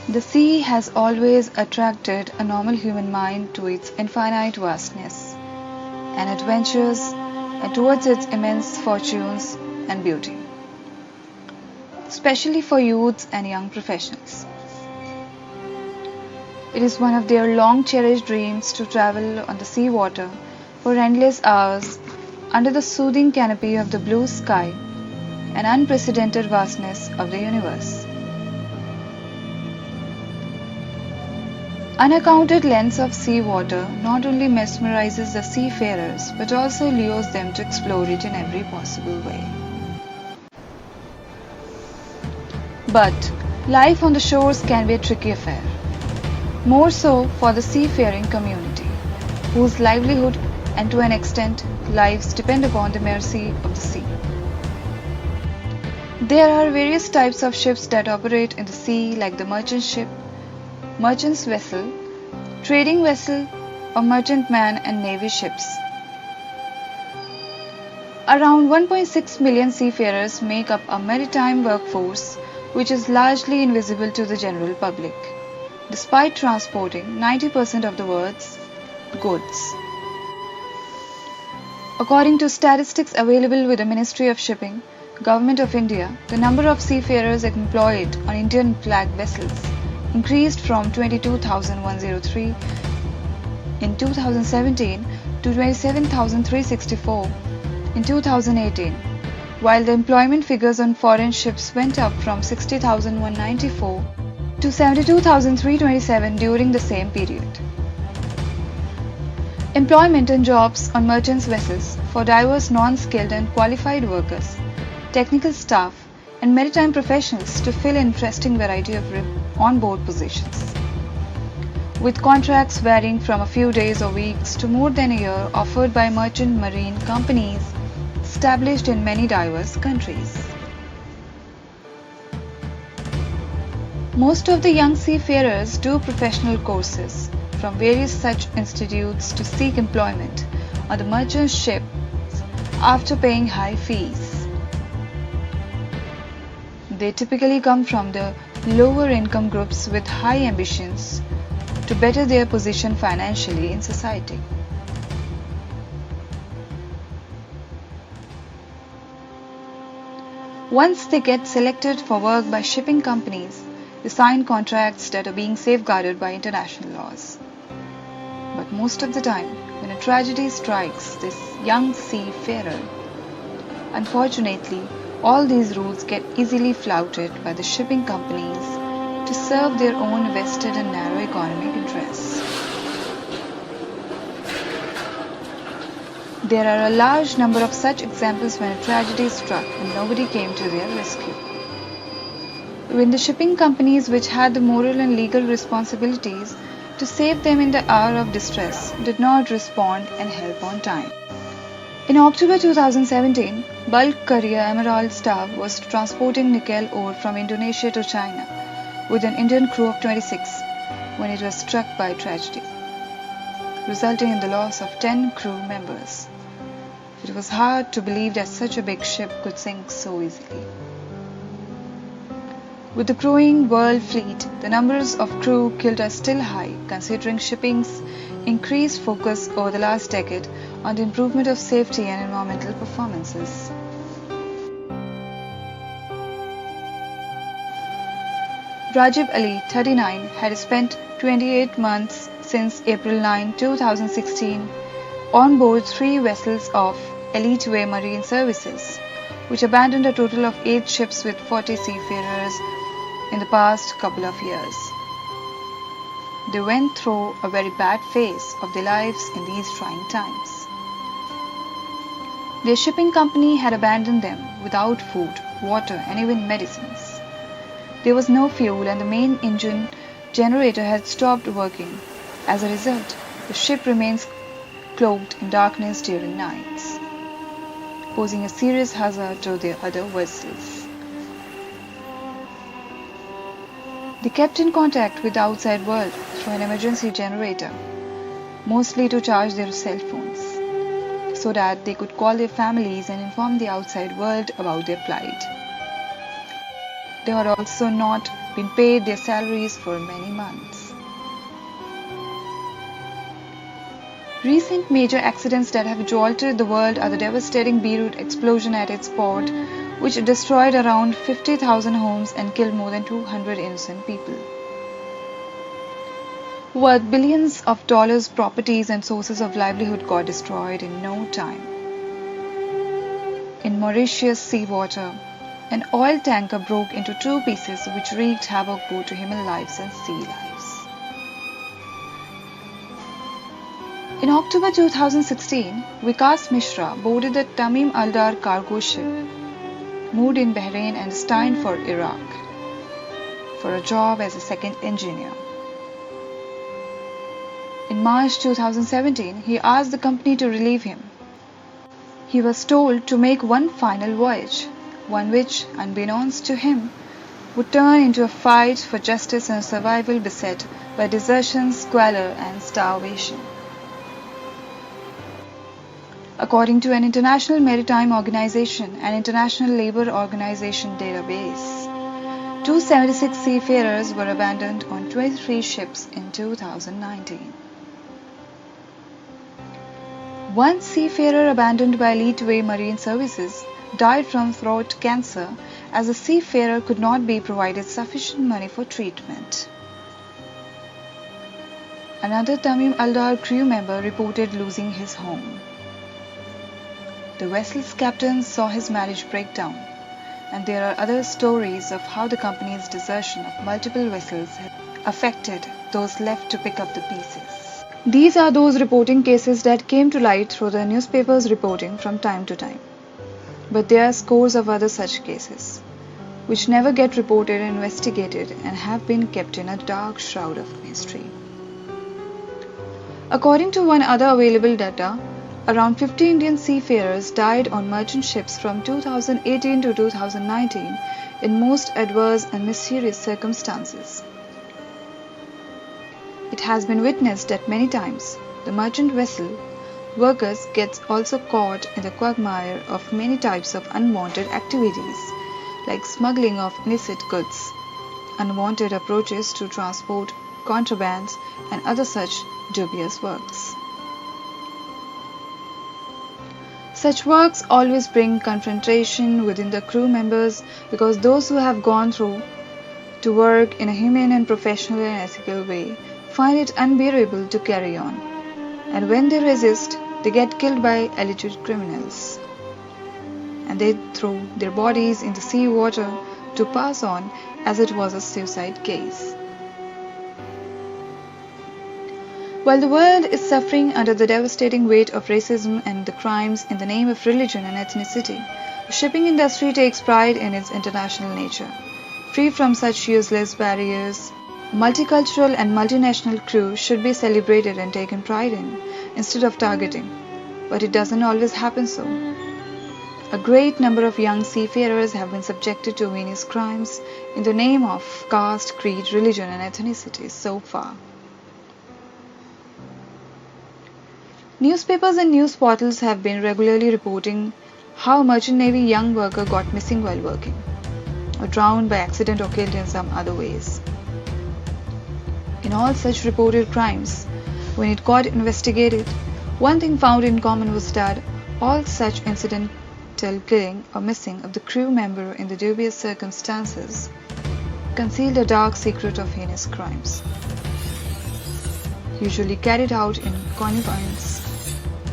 The sea has always attracted a normal human mind to its infinite vastness and adventures and towards its immense fortunes and beauty, especially for youths and young professionals. It is one of their long cherished dreams to travel on the sea water for endless hours under the soothing canopy of the blue sky and unprecedented vastness of the universe. Unaccounted lengths of sea water not only mesmerizes the seafarers but also lures them to explore it in every possible way. But life on the shores can be a tricky affair, more so for the seafaring community, whose livelihood and to an extent lives depend upon the mercy of the sea. There are various types of ships that operate in the sea, like the merchant ship, merchant's vessel, trading vessel, or merchantman and navy ships. Around 1.6 million seafarers make up a maritime workforce which is largely invisible to the general public, despite transporting 90% of the world's goods. According to statistics available with the Ministry of Shipping, Government of India, the number of seafarers employed on Indian flag vessels increased from 22,103 in 2017 to 27,364 in 2018, while the employment figures on foreign ships went up from 60,194 to 72,327 during the same period. Employment and jobs on merchants' vessels for diverse non-skilled and qualified workers, technical staff, and maritime professionals to fill an interesting variety of on-board positions, with contracts varying from a few days or weeks to more than a year offered by merchant marine companies established in many diverse countries. Most of the young seafarers do professional courses from various such institutes to seek employment on the merchant ships after paying high fees. They typically come from the lower income groups with high ambitions to better their position financially in society. Once they get selected for work by shipping companies, they sign contracts that are being safeguarded by international laws. But most of the time, when a tragedy strikes this young seafarer, unfortunately, all these rules get easily flouted by the shipping companies to serve their own vested and narrow economic interests. There are a large number of such examples when a tragedy struck and nobody came to their rescue. When the shipping companies, which had the moral and legal responsibilities to save them in the hour of distress, did not respond and help on time. In October 2017, bulk carrier Emerald Star was transporting nickel ore from Indonesia to China with an Indian crew of 26 when it was struck by tragedy, resulting in the loss of 10 crew members. It was hard to believe that such a big ship could sink so easily. With the growing world fleet, the numbers of crew killed are still high, considering shipping's increased focus over the last decade on the improvement of safety and environmental performances. Rajib Ali, 39, had spent 28 months since April 9, 2016 on board 3 vessels of Elite Way Marine Services, which abandoned a total of 8 ships with 40 seafarers in the past couple of years. They went through a very bad phase of their lives in these trying times. Their shipping company had abandoned them without food, water, and even medicines. There was no fuel and the main engine generator had stopped working. As a result, the ship remains cloaked in darkness during nights, posing a serious hazard to their other vessels. They kept in contact with the outside world through an emergency generator, mostly to charge their cell phones, so that they could call their families and inform the outside world about their plight. They had also not been paid their salaries for many months. Recent major accidents that have jolted the world are the devastating Beirut explosion at its port, which destroyed around 50,000 homes and killed more than 200 innocent people. Worth billions of dollars, properties and sources of livelihood got destroyed in no time. In Mauritius seawater, an oil tanker broke into two pieces which wreaked havoc both to human lives and sea lives. In October 2016, Vikas Mishra boarded the Tamim Aldar cargo ship, moored in Bahrain and destined for Iraq, for a job as a second engineer. In March 2017, he asked the company to relieve him. He was told to make one final voyage, one which, unbeknownst to him, would turn into a fight for justice and survival beset by desertion, squalor and starvation. According to an international maritime organization and international labor organization database, 276 seafarers were abandoned on 23 ships in 2019. One seafarer abandoned by Eliteway Marine Services died from throat cancer as the seafarer could not be provided sufficient money for treatment. Another Tamim Aldar crew member reported losing his home. The vessel's captain saw his marriage break down, and there are other stories of how the company's desertion of multiple vessels affected those left to pick up the pieces. These are those reporting cases that came to light through the newspapers' reporting from time to time. But there are scores of other such cases, which never get reported and investigated and have been kept in a dark shroud of mystery. According to one other available data, around 50 Indian seafarers died on merchant ships from 2018 to 2019 in most adverse and mysterious circumstances. It has been witnessed that many times the merchant vessel workers get also caught in the quagmire of many types of unwanted activities, like smuggling of illicit goods, unwanted approaches to transport, contrabands, and other such dubious works. Such works always bring confrontation within the crew members because those who have gone through to work in a humane and professional and ethical way find it unbearable to carry on, and when they resist, they get killed by alleged criminals, and they throw their bodies in the sea water to pass on as it was a suicide case. While the world is suffering under the devastating weight of racism and the crimes in the name of religion and ethnicity, the shipping industry takes pride in its international nature. Free from such useless barriers, a multicultural and multinational crew should be celebrated and taken pride in, instead of targeting. But it doesn't always happen so. A great number of young seafarers have been subjected to heinous crimes in the name of caste, creed, religion and ethnicity so far. Newspapers and news portals have been regularly reporting how a Merchant Navy young worker got missing while working, or drowned by accident or killed in some other ways. In all such reported crimes, when it got investigated, one thing found in common was that all such incidental killing or missing of the crew member in the dubious circumstances concealed a dark secret of heinous crimes, usually carried out in connivance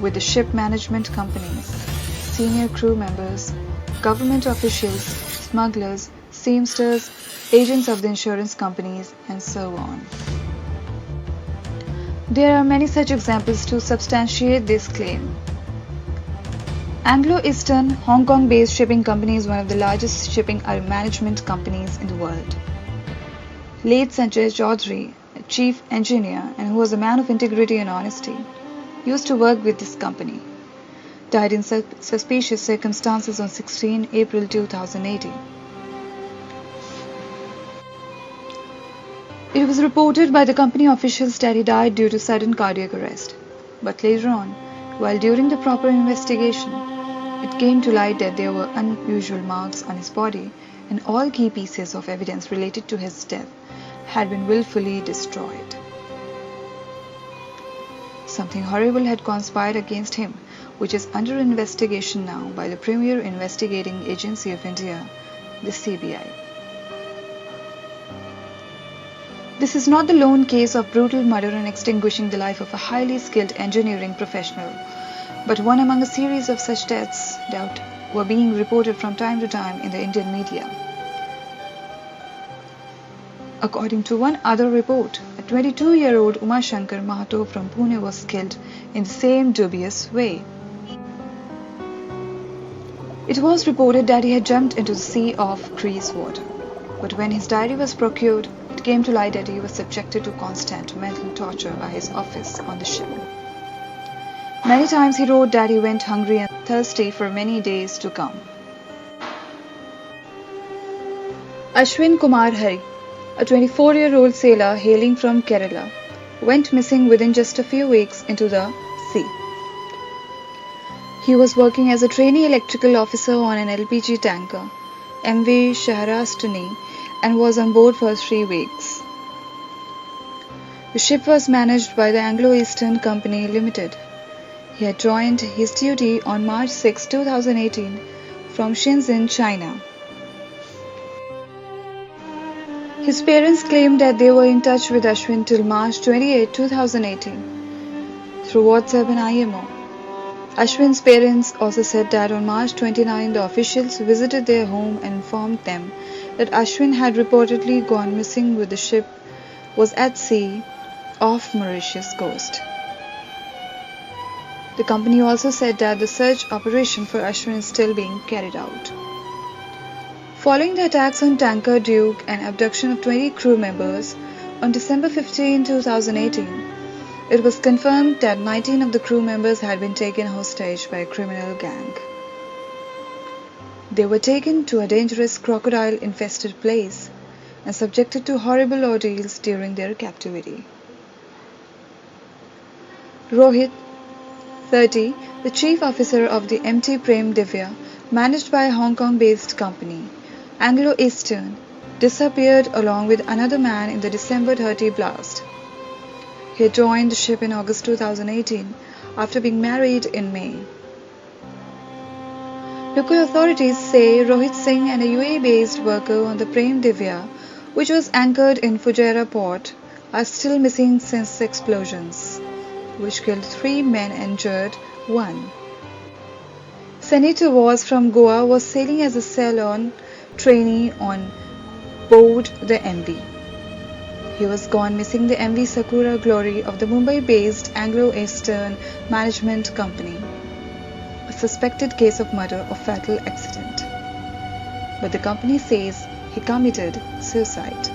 with the ship management companies, senior crew members, government officials, smugglers, seamsters, agents of the insurance companies, and so on. There are many such examples to substantiate this claim. Anglo-Eastern, Hong Kong-based shipping company is one of the largest shipping management companies in the world. Late Sanjay Chaudhary, a chief engineer and who was a man of integrity and honesty, used to work with this company, died in suspicious circumstances on 16 April 2018. It was reported by the company officials that he died due to sudden cardiac arrest. But later on, while during the proper investigation, it came to light that there were unusual marks on his body and all key pieces of evidence related to his death had been willfully destroyed. Something horrible had conspired against him, which is under investigation now by the Premier Investigating Agency of India, the CBI. This is not the lone case of brutal murder and extinguishing the life of a highly skilled engineering professional, but one among a series of such deaths that were being reported from time to time in the Indian media. According to one other report, a 22-year-old Umashankar Mahato from Pune was killed in the same dubious way. It was reported that he had jumped into the sea of grease water, but when his diary was procured, it came to light that he was subjected to constant mental torture by his office on the ship. Many times he wrote that he went hungry and thirsty for many days to come. Ashwin Kumar Hari, a 24-year-old sailor hailing from Kerala, went missing within just a few weeks into the sea. He was working as a trainee electrical officer on an LPG tanker, MV Shahrastani, and was on board for 3 weeks. The ship was managed by the Anglo-Eastern Company Limited. He had joined his duty on March 6, 2018 from Shenzhen, China. His parents claimed that they were in touch with Ashwin till March 28, 2018 through WhatsApp and IMO. Ashwin's parents also said that on March 29 the officials visited their home and informed them that Ashwin had reportedly gone missing with the ship was at sea off Mauritius coast. The company also said that the search operation for Ashwin is still being carried out. Following the attacks on tanker Duke and abduction of 20 crew members on December 15, 2018, it was confirmed that 19 of the crew members had been taken hostage by a criminal gang. They were taken to a dangerous crocodile-infested place and subjected to horrible ordeals during their captivity. Rohit, 30, the chief officer of the MT Prem Divya, managed by a Hong Kong-based company, Anglo-Eastern, disappeared along with another man in the December 30 blast. He joined the ship in August 2018 after being married in May. Local authorities say Rohit Singh and a UAE-based worker on the Prem Divya, which was anchored in Fujairah port, are still missing since the explosions, which killed 3 men and injured 1. Senator was from Goa was sailing as a salon trainee on board the MV. He was gone missing the MV Sakura Glory of the Mumbai-based Anglo-Eastern Management Company, a suspected case of murder or fatal accident. But the company says he committed suicide.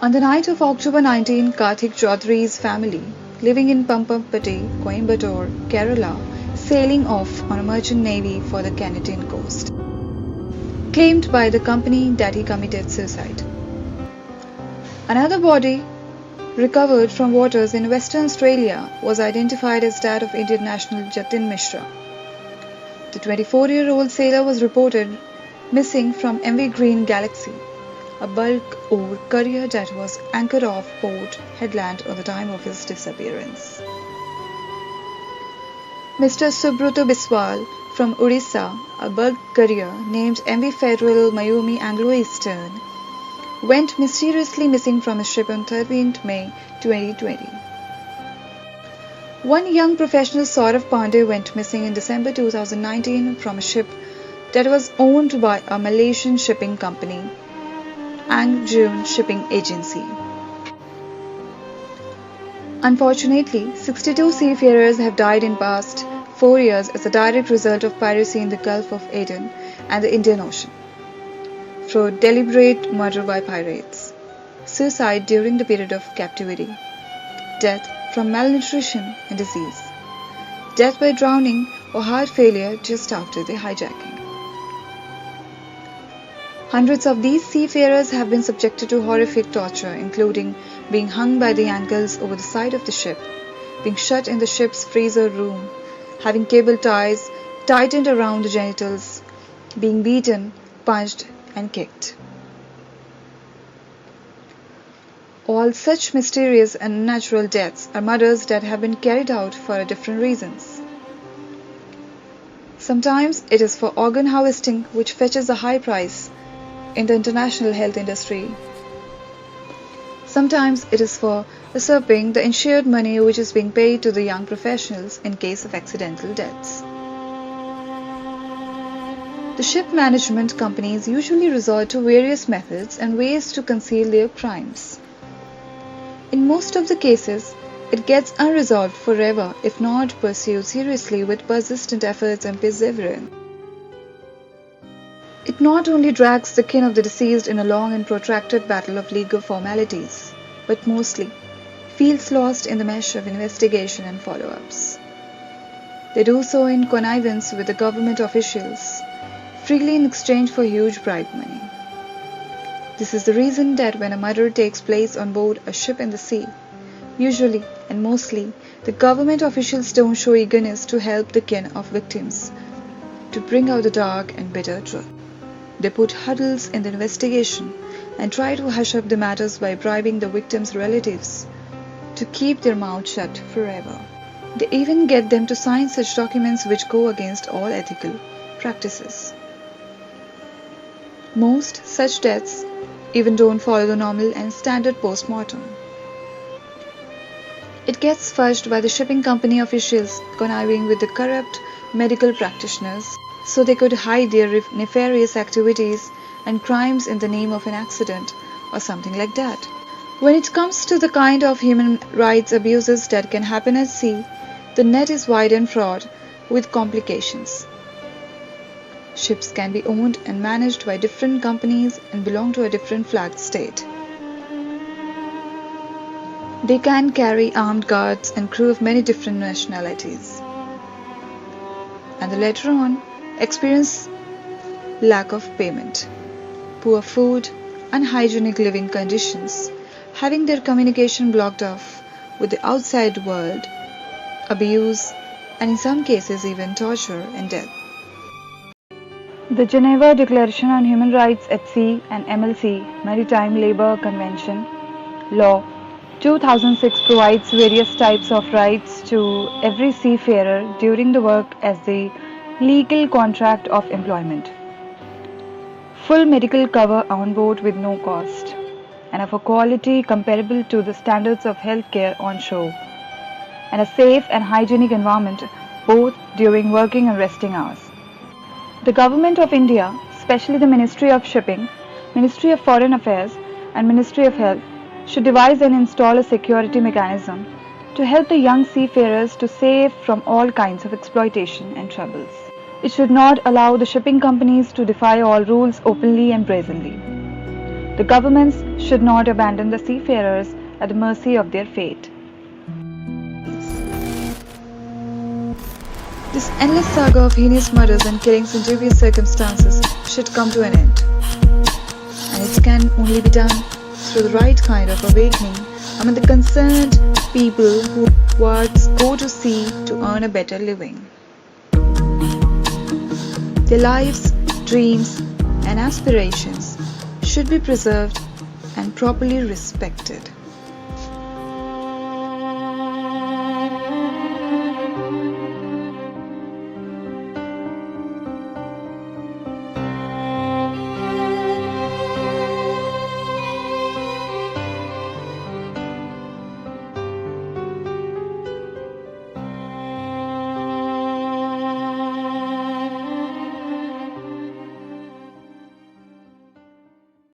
On the night of October 19, Karthik Chaudhary's family, living in Pampampatti, Coimbatore, Kerala, sailing off on a merchant navy for the Canadian coast, claimed by the company that he committed suicide. Another body recovered from waters in Western Australia was identified as that of Indian national Jatin Mishra. The 24-year-old sailor was reported missing from MV Green Galaxy, a bulk ore carrier that was anchored off Port Headland at the time of his disappearance. Mr. Subroto Biswal from Odisha, a bulk carrier named MV Federal Mayumi Anglo-Eastern, went mysteriously missing from his ship on 13th May 2020. One young professional Saurav Pandey went missing in December 2019 from a ship that was owned by a Malaysian shipping company, Angjun Shipping Agency. Unfortunately, 62 seafarers have died in past 4 years as a direct result of piracy in the Gulf of Aden and the Indian Ocean, through deliberate murder by pirates, suicide during the period of captivity, death from malnutrition and disease, death by drowning or heart failure just after the hijacking. Hundreds of these seafarers have been subjected to horrific torture, including being hung by the ankles over the side of the ship, being shut in the ship's freezer room, having cable ties tightened around the genitals, being beaten, punched, and kicked. All such mysterious and unnatural deaths are murders that have been carried out for different reasons. Sometimes it is for organ harvesting, which fetches a high price in the international health industry. Sometimes it is for usurping the insured money which is being paid to the young professionals in case of accidental deaths. The ship management companies usually resort to various methods and ways to conceal their crimes. In most of the cases, it gets unresolved forever if not pursued seriously with persistent efforts and perseverance. It not only drags the kin of the deceased in a long and protracted battle of legal formalities, but mostly feels lost in the mesh of investigation and follow-ups. They do so in connivance with the government officials, freely in exchange for huge bribe money. This is the reason that when a murder takes place on board a ship in the sea, usually and mostly the government officials don't show eagerness to help the kin of victims to bring out the dark and bitter truth. They put hurdles in the investigation and try to hush up the matters by bribing the victims' relatives to keep their mouths shut forever. They even get them to sign such documents which go against all ethical practices. Most such deaths even don't follow the normal and standard post-mortem. It gets fudged by the shipping company officials conniving with the corrupt medical practitioners so they could hide their nefarious activities and crimes in the name of an accident or something like that. When it comes to the kind of human rights abuses that can happen at sea, the net is wide and fraught with complications. Ships can be owned and managed by different companies and belong to a different flag state. They can carry armed guards and crew of many different nationalities. And later on, experience lack of payment, poor food, unhygienic living conditions, having their communication blocked off with the outside world, abuse, and in some cases even torture and death. The Geneva Declaration on Human Rights at Sea and MLC Maritime Labour Convention Law 2006 provides various types of rights to every seafarer during the work as the legal contract of employment. Full medical cover on board with no cost, and of a quality comparable to the standards of healthcare on shore, and a safe and hygienic environment both during working and resting hours. The Government of India, especially the Ministry of Shipping, Ministry of Foreign Affairs, and Ministry of Health, should devise and install a security mechanism to help the young seafarers to save from all kinds of exploitation and troubles. It should not allow the shipping companies to defy all rules openly and brazenly. The governments should not abandon the seafarers at the mercy of their fate. This endless saga of heinous murders and killings in dubious circumstances should come to an end. And it can only be done through the right kind of awakening among the concerned people who go to sea to earn a better living. Their lives, dreams, and aspirations should be preserved and properly respected.